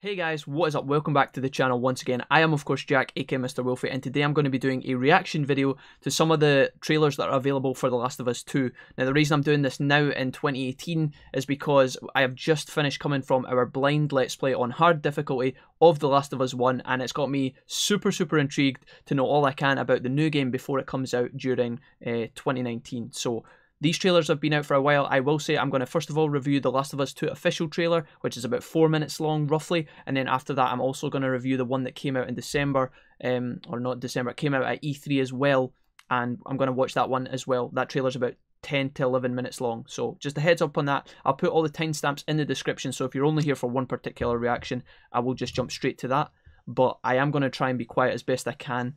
Hey guys, what is up? Welcome back to the channel once again. I am of course Jack, aka Mr. Wilfie, and today I'm going to be doing a reaction video to some of the trailers that are available for The Last of Us 2. Now the reason I'm doing this now in 2018 is because I have just finished coming from our blind let's play on hard difficulty of The Last of Us 1, and it's got me super intrigued to know all I can about the new game before it comes out during 2019. So these trailers have been out for a while. I will say I'm going to first of all review The Last of Us 2 official trailer, which is about 4 minutes long roughly, and then after that I'm also going to review the one that came out in December, or not December, it came out at E3 as well, and I'm going to watch that one as well. That trailer's about 10 to 11 minutes long, so just a heads up on that. I'll put all the timestamps in the description, so if you're only here for one particular reaction, I will just jump straight to that, but I am going to try and be quiet as best I can.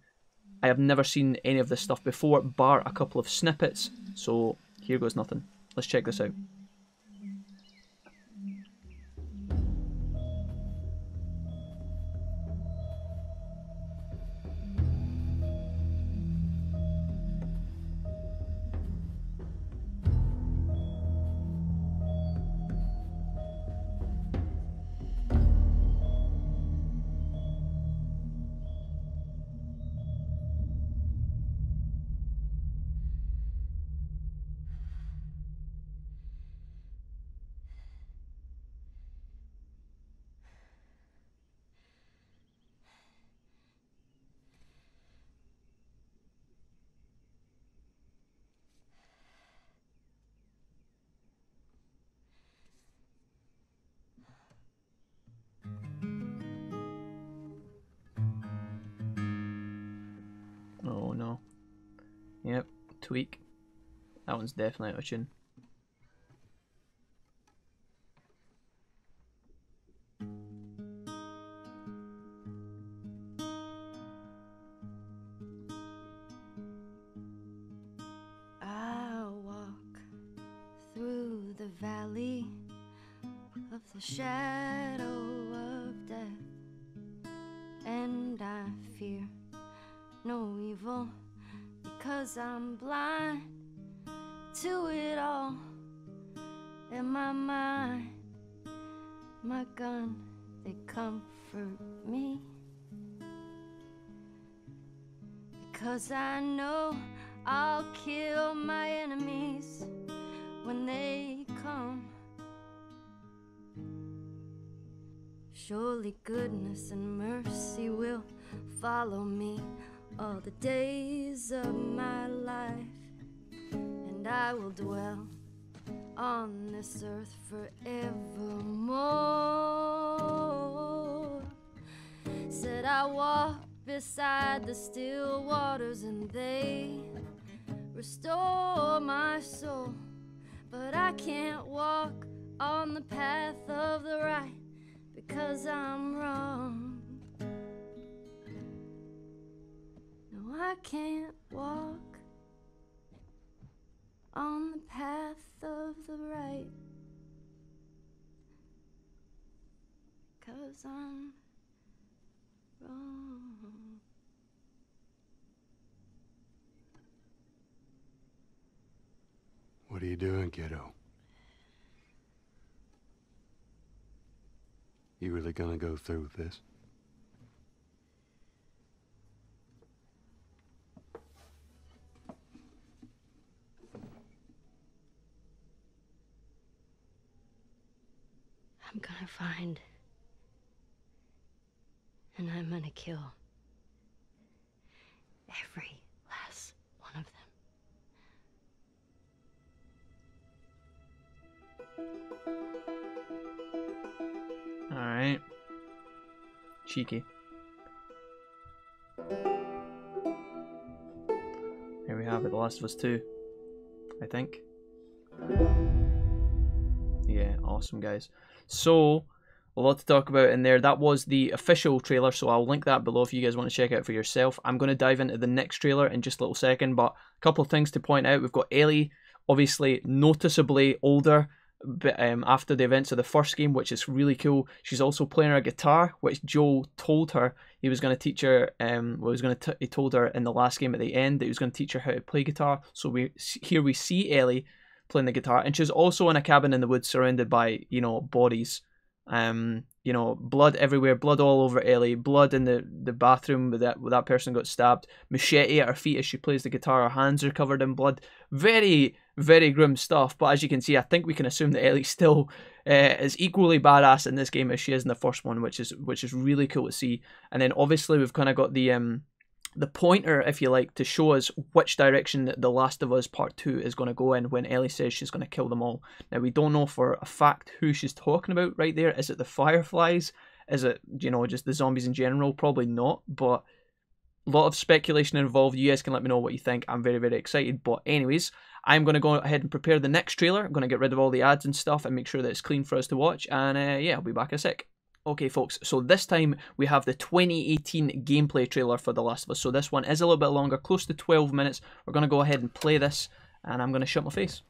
I have never seen any of this stuff before, bar a couple of snippets, so here goes nothing. Let's check this out. Oh no. Yep, tweak. That one's definitely out of tune. I'll walk through the valley of the shadow of death, and I fear no evil, because I'm blind to it all. In my mind, my gun, they comfort me, because I know I'll kill my enemies when they come. Surely goodness and mercy will follow me all the days of my life, and I will dwell on this earth forevermore. Said I walk beside the still waters, and they restore my soul, but I can't walk on the path of the right, because I'm wrong. No, I can't walk on the path of the right, because I'm wrong. What are you doing, kiddo? You really gonna go through with this? I'm gonna find, and I'm gonna kill every last one of them. Alright. Cheeky. Here we have it, The Last of Us 2, I think. Yeah, awesome guys. So, a lot to talk about in there. That was the official trailer, so I'll link that below if you guys want to check it out for yourself. I'm going to dive into the next trailer in just a little second, but a couple of things to point out. We've got Ellie, obviously noticeably older, but after the events of the first game, which is really cool. She's also playing her guitar, which Joel told her he was going to teach her. He told her in the last game at the end that he was going to teach her how to play guitar. So we see Ellie playing the guitar, and she's also in a cabin in the woods surrounded by, you know, bodies You know, blood everywhere, blood all over Ellie, blood in the bathroom where that person got stabbed, machete at her feet as she plays the guitar, her hands are covered in blood. Very, very grim stuff, but as you can see, I think we can assume that Ellie still is equally badass in this game as she is in the first one, which is really cool to see. And then obviously we've kind of got the pointer, if you like, to show us which direction The Last of Us Part 2 is going to go in when Ellie says she's going to kill them all. Now, we don't know for a fact who she's talking about right there. Is it the Fireflies? Is it, you know, just the zombies in general? Probably not, but a lot of speculation involved. You guys can let me know what you think. I'm very, very excited. But anyways, I'm going to go ahead and prepare the next trailer. I'm going to get rid of all the ads and stuff and make sure that it's clean for us to watch. And yeah, I'll be back in a sec. Okay folks, so this time we have the 2018 gameplay trailer for The Last of Us. So this one is a little bit longer, close to 12 minutes. We're going to go ahead and play this, and I'm going to shut my face.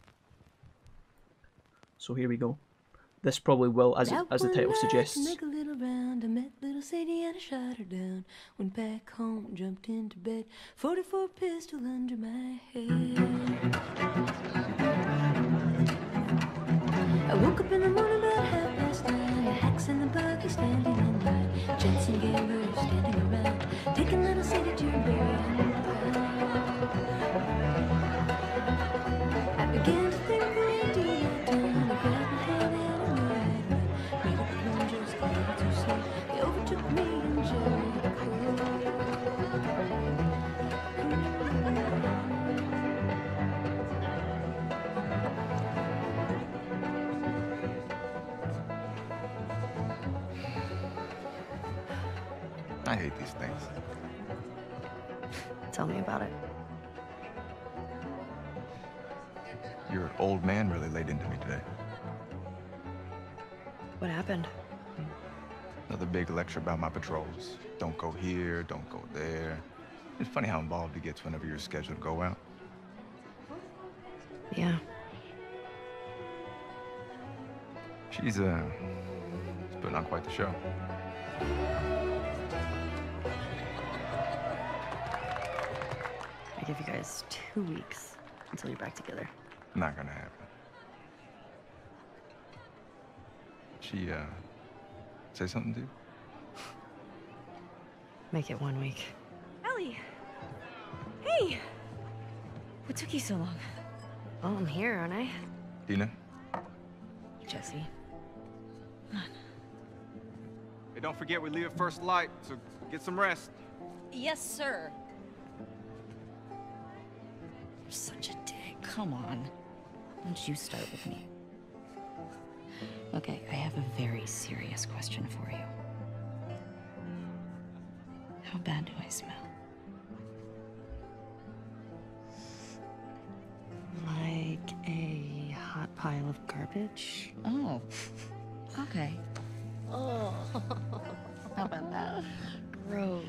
So here we go. This probably will, as the title suggests. Make a little round, I met little Sadie and I shot her down. Went back home, jumped into bed, 44 pistol under my head. I woke up in the morning about 9:30. Hacks in the buggy standing in line. Jets and gamblers standing around, taking little Sadie to burial. I began to think we do that time. I grabbed my hand and I knew I'd run. Made up the plungers, got too slow. They overtook me in Jericho. I hate these things. Tell me about it. Your old man really laid into me today. What happened? Another big lecture about my patrols. Don't go here, don't go there. It's funny how involved he gets whenever you're scheduled to go out. Yeah. She's putting on quite the show. I give you guys 2 weeks until you're back together. Not gonna happen. She, say something to you? Make it 1 week. Ellie! Hey! What took you so long? Oh, I'm here, aren't I? Dina? Jesse. Hey, don't forget we leave at first light, so get some rest. Yes, sir. You're such a dick. Come on. Why don't you start with me? Okay, I have a very serious question for you. How bad do I smell? Like a hot pile of garbage? Oh, okay. Oh. How about that? Gross.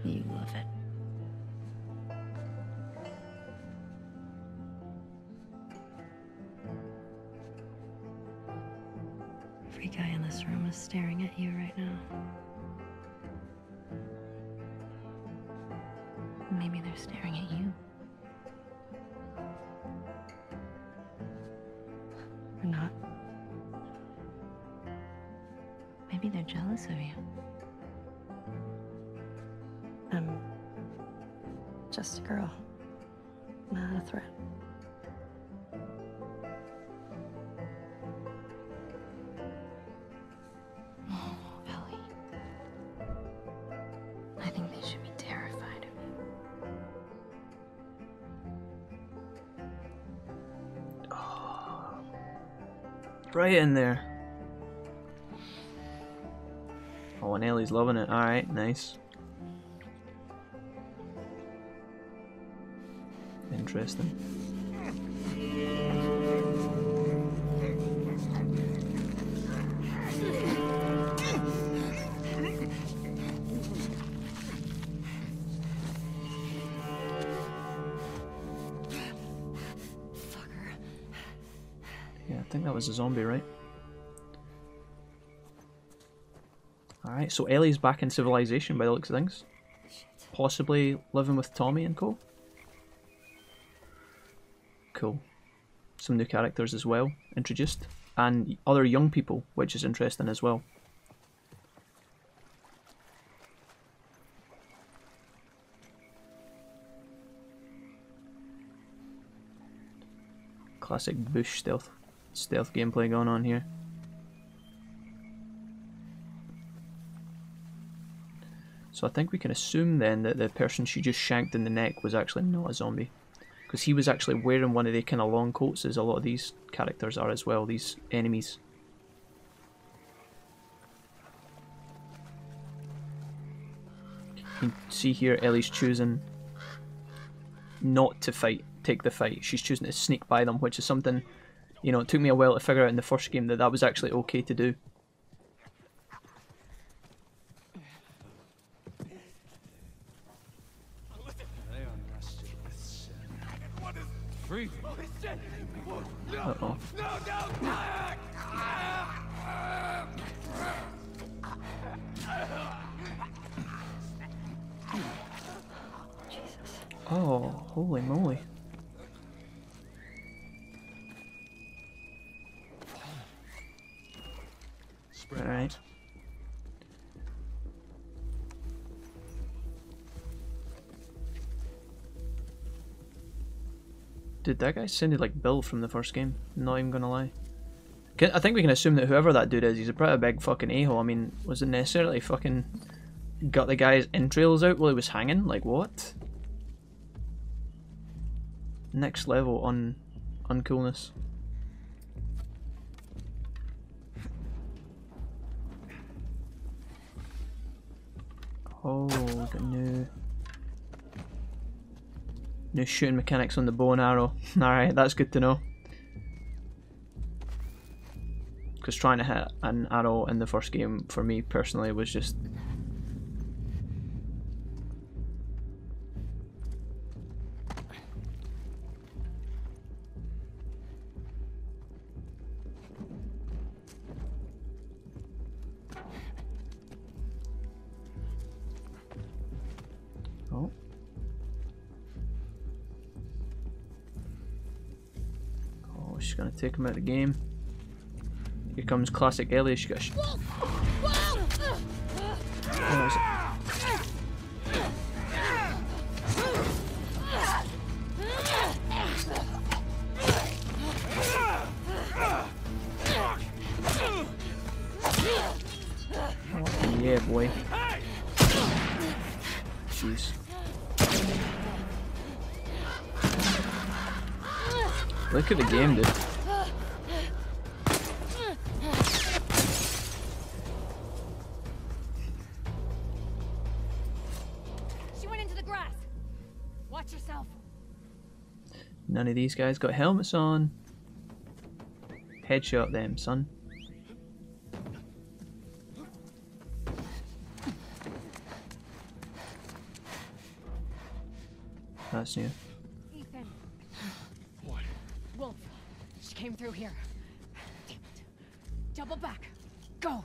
You love it. Every guy in this room is staring at you right now. Maybe they're staring at you. Or not. Maybe they're jealous of you. I'm just a girl, not a threat. Oh, Ellie. I think they should be terrified of you. Oh, right in there. Oh, and Ellie's loving it. Alright, nice. Interesting. Yeah, I think that was a zombie, right? Alright, so Ellie's back in civilization by the looks of things. Possibly living with Tommy and co. Cool. Some new characters as well introduced. and other young people, which is interesting as well. Classic bush stealth gameplay going on here. So I think we can assume then that the person she just shanked in the neck was actually not a zombie, because he was actually wearing one of the kind of long coats, as a lot of these characters are as well, these enemies. You can see here Ellie's choosing not to take the fight. She's choosing to sneak by them, which is something, you know, it took me a while to figure out in the first game that that was actually okay to do. Uh-oh. Oh, holy moly. Alright. Dude, that guy sounded like Bill from the first game, not even gonna lie. I think we can assume that whoever that dude is, he's a pretty big fucking a-hole. I mean, was it necessarily fucking got the guy's entrails out while he was hanging? Like, what? Next level uncoolness. Oh, the new shooting mechanics on the bow and arrow. Alright, that's good to know. Because trying to hit an arrow in the first game, for me personally, was just... Oh. Oh, she's gonna take him out of the game. Here comes classic Ellie. She got. Oh, is it? Oh, yeah, boy. Jeez. Look at the game, dude. She went into the grass. Watch yourself. None of these guys got helmets on. Headshot them, son. That's new. Ethan. What? Wolf. She came through here. Damn it. Double back. Go.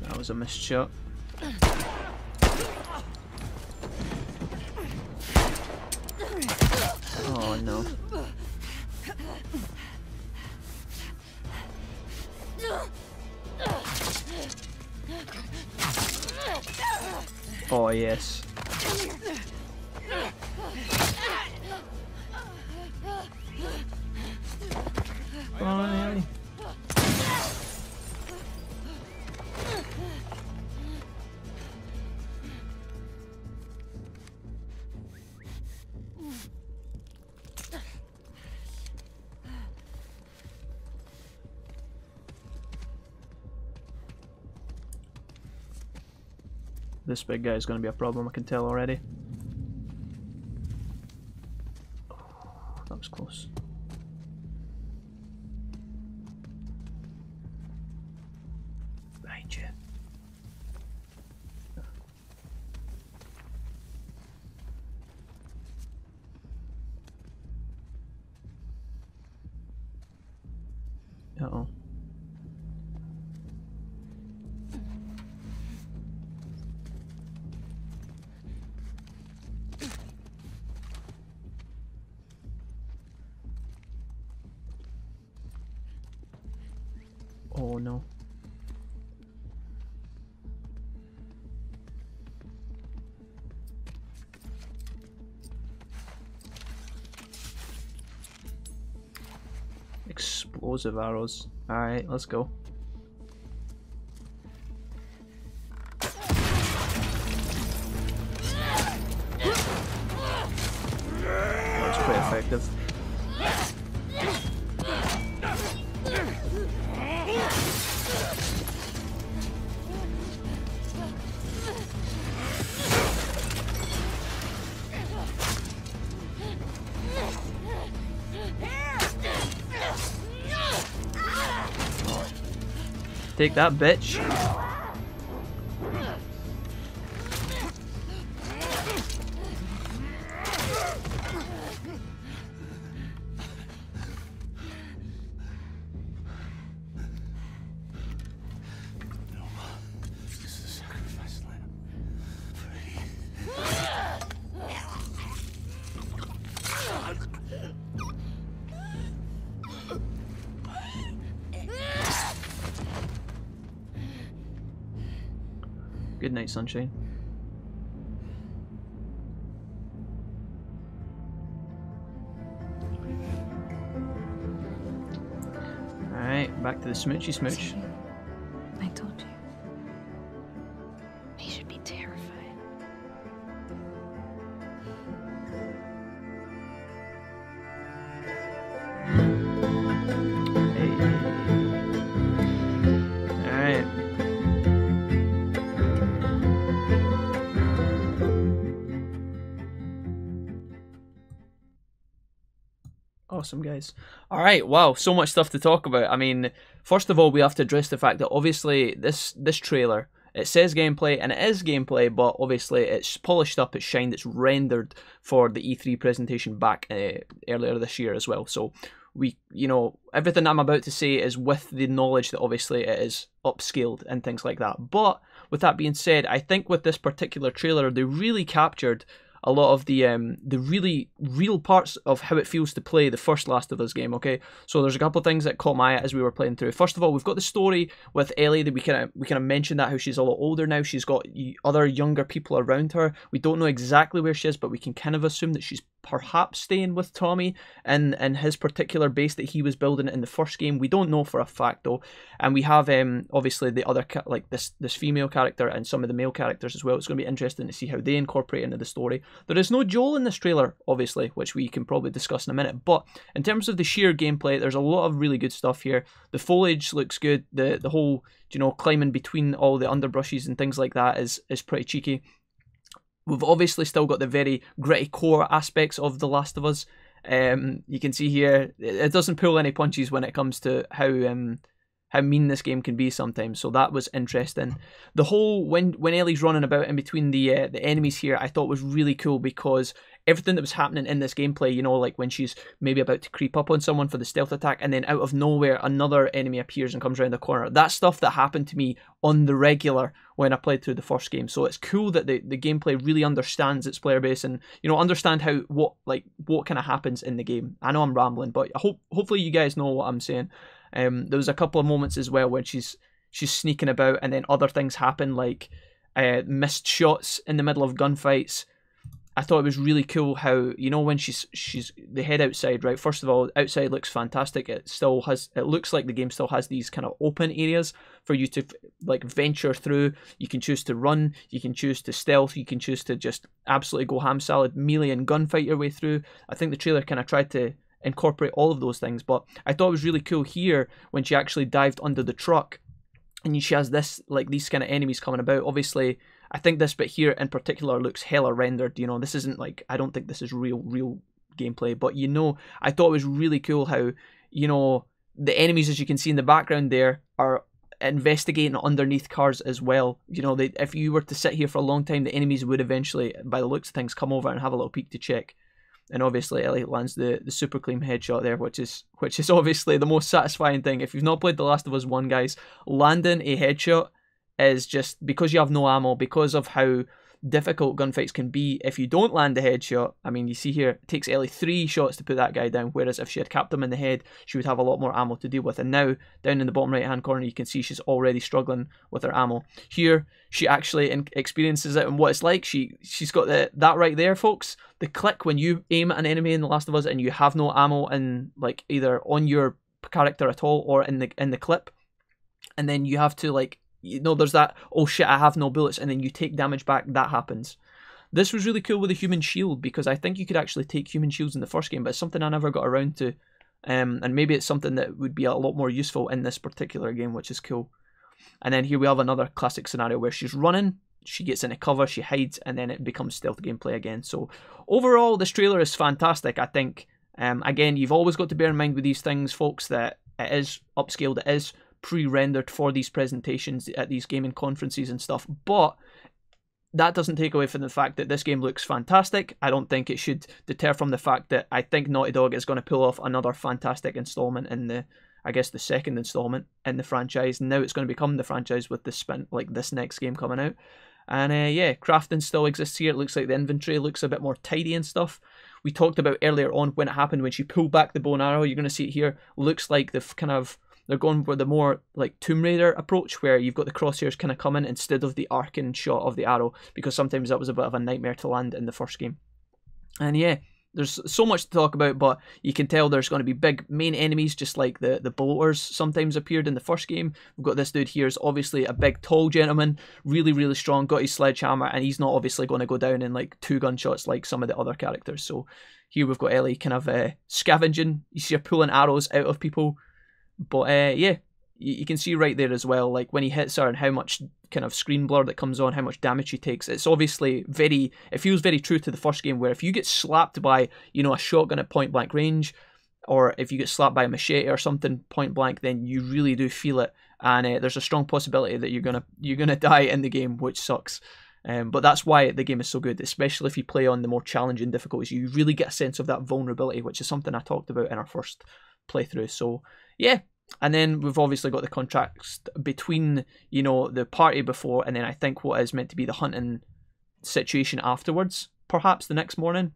That was a missed shot. Oh no. Oh yes. Come on, Ellie. This big guy is going to be a problem, I can tell already. that was close. Behind you. Uh-oh. Oh no. Explosive arrows. Alright, let's go. That's pretty effective. Take that, bitch. This is a sacrifice lamb. Good night, sunshine. Alright, back to the smoochy smooch. See, I told you. He should be terrified. Hey. Alright. Awesome, guys. All right, wow, so much stuff to talk about. I mean, first of all, we have to address the fact that obviously this trailer, it says gameplay and it is gameplay, but obviously it's polished up, it's shined, it's rendered for the E3 presentation back earlier this year as well. So we, you know, everything I'm about to say is with the knowledge that obviously it is upscaled and things like that. But with that being said, I think with this particular trailer, they really captured a lot of the really real parts of how it feels to play the first Last of Us game, okay? So there's a couple of things that caught my eye as we were playing through. First of all, we've got the story with Ellie that we kind of mentioned that how she's a lot older now. She's got other younger people around her. We don't know exactly where she is, but we can kind of assume that she's perhaps staying with Tommy and his particular base that he was building in the first game. We don't know for a fact though. And we have obviously the other like this female character and some of the male characters as well. It's going to be interesting to see how they incorporate into the story. There is no Joel in this trailer, obviously, which we can probably discuss in a minute. But in terms of the sheer gameplay, there's a lot of really good stuff here. The foliage looks good. The whole, you know, climbing between all the underbrushes and things like that is pretty cheeky. We've obviously still got the very gritty core aspects of The Last of Us. You can see here, it doesn't pull any punches when it comes to how mean this game can be sometimes, so that was interesting. The whole, when Ellie's running about in between the enemies here, I thought was really cool because everything that was happening in this gameplay, you know, like when she's maybe about to creep up on someone for the stealth attack and then out of nowhere another enemy appears and comes around the corner. That's stuff that happened to me on the regular when I played through the first game. So it's cool that the gameplay really understands its player base and, you know, understand how what kind of happens in the game. I know I'm rambling, but hopefully you guys know what I'm saying. There was a couple of moments as well when she's sneaking about and then other things happen, like missed shots in the middle of gunfights. I thought it was really cool how, you know, when they head outside, right? First of all, outside looks fantastic. It looks like the game still has these kind of open areas for you to like venture through. You can choose to run, you can choose to stealth, you can choose to just absolutely go ham salad, melee and gunfight your way through. I think the trailer kind of tried to incorporate all of those things, but I thought it was really cool here when she actually dived under the truck and she has this, like, these kind of enemies coming about. Obviously, I think this bit here in particular looks hella rendered, you know, this isn't like, I don't think this is real gameplay. But you know, I thought it was really cool how, you know, the enemies, as you can see in the background there, are investigating underneath cars as well. You know, if you were to sit here for a long time, the enemies would eventually, by the looks of things, come over and have a little peek to check. And obviously Ellie lands the super clean headshot there, which is obviously the most satisfying thing. If you've not played The Last of Us 1, guys, landing a headshot is just, because you have no ammo, because of how difficult gunfights can be. If you don't land a headshot, I mean, you see here, it takes Ellie 3 shots to put that guy down, whereas if she had capped him in the head, she would have a lot more ammo to deal with. And now, down in the bottom right hand corner, you can see she's already struggling with her ammo. Here, she actually experiences it and what it's like. She's got that right there, folks. The click when you aim at an enemy in The Last of Us and you have no ammo in, like, either on your character at all or in the clip, and then you have to, like, you know, there's that, oh shit, I have no bullets, and then you take damage back. That happens. This was really cool with the human shield, because I think you could actually take human shields in the first game, but it's something I never got around to. And maybe it's something that would be a lot more useful in this particular game, which is cool. And then here we have another classic scenario where she's running, she gets into cover, she hides, and then it becomes stealth gameplay again. So overall, this trailer is fantastic, I think. Again, you've always got to bear in mind with these things, folks, that it is upscaled, it is pre-rendered for these presentations at these gaming conferences and stuff, but that doesn't take away from the fact that this game looks fantastic. I don't think it should deter from the fact that I think Naughty Dog is going to pull off another fantastic installment in I guess the second installment in the franchise. Now it's going to become the franchise with this next game coming out. And yeah, crafting still exists here. It looks like the inventory looks a bit more tidy and stuff. We talked about earlier on when it happened, when she pulled back the bow and arrow. You're going to see it here. Looks like they're going for the more like Tomb Raider approach, where you've got the crosshairs kind of coming instead of the arcing shot of the arrow, because sometimes that was a bit of a nightmare to land in the first game. And yeah, there's so much to talk about, but you can tell there's going to be big main enemies, just like the bloaters sometimes appeared in the first game. We've got this dude here is obviously a big tall gentleman, really, really strong, got his sledgehammer, and he's not obviously going to go down in like 2 gunshots like some of the other characters. So here we've got Ellie kind of scavenging. You see her pulling arrows out of people. But yeah, you can see right there as well, like when he hits her and how much kind of screen blur that comes on, how much damage she takes. It's obviously it feels very true to the first game, where if you get slapped by, you know, a shotgun at point blank range, or if you get slapped by a machete or something point blank, then you really do feel it, and there's a strong possibility that you're gonna die in the game, which sucks. But that's why the game is so good, especially if you play on the more challenging difficulties. You really get a sense of that vulnerability, which is something I talked about in our first playthrough. So yeah, and then we've obviously got the contrast between, you know, the party before, and then I think what is meant to be the hunting situation afterwards, perhaps the next morning,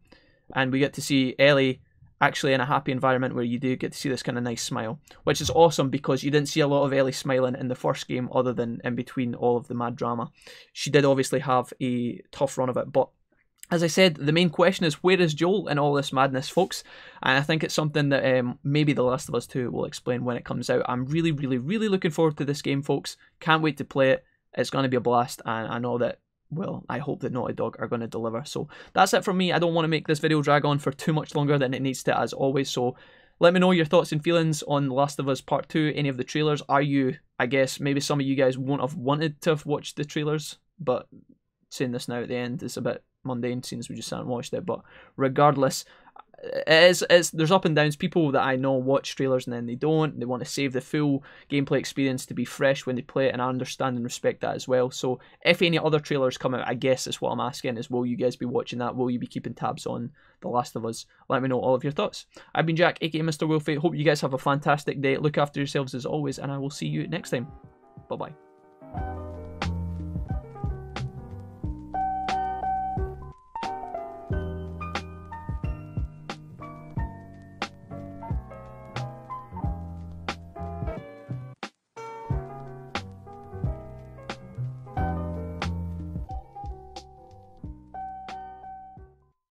and we get to see Ellie actually in a happy environment where you do get to see this kind of nice smile, which is awesome, because you didn't see a lot of Ellie smiling in the first game other than in between all of the mad drama. She did obviously have a tough run of it, but as I said, the main question is, where is Joel in all this madness, folks? And I think it's something that maybe The Last of Us 2 will explain when it comes out. I'm really, really, really looking forward to this game, folks. Can't wait to play it. It's going to be a blast, and I know that, well, I hope that Naughty Dog are going to deliver. So that's it from me. I don't want to make this video drag on for too much longer than it needs to, as always. So let me know your thoughts and feelings on The Last of Us Part 2, any of the trailers. Are you, I guess, maybe some of you guys won't have wanted to have watched the trailers, but saying this now at the end is a bit mundane since we just sat and watched it. But regardless, there's up and downs. People that I know watch trailers and then they don't. They want to save the full gameplay experience to be fresh when they play it, and I understand and respect that as well. So if any other trailers come out, I guess is what I'm asking, is will you guys be watching that? Will you be keeping tabs on The Last of Us? Let me know all of your thoughts. I've been Jack, aka Mr. Wolfie. Hope you guys have a fantastic day. Look after yourselves as always, and I will see you next time. Bye bye.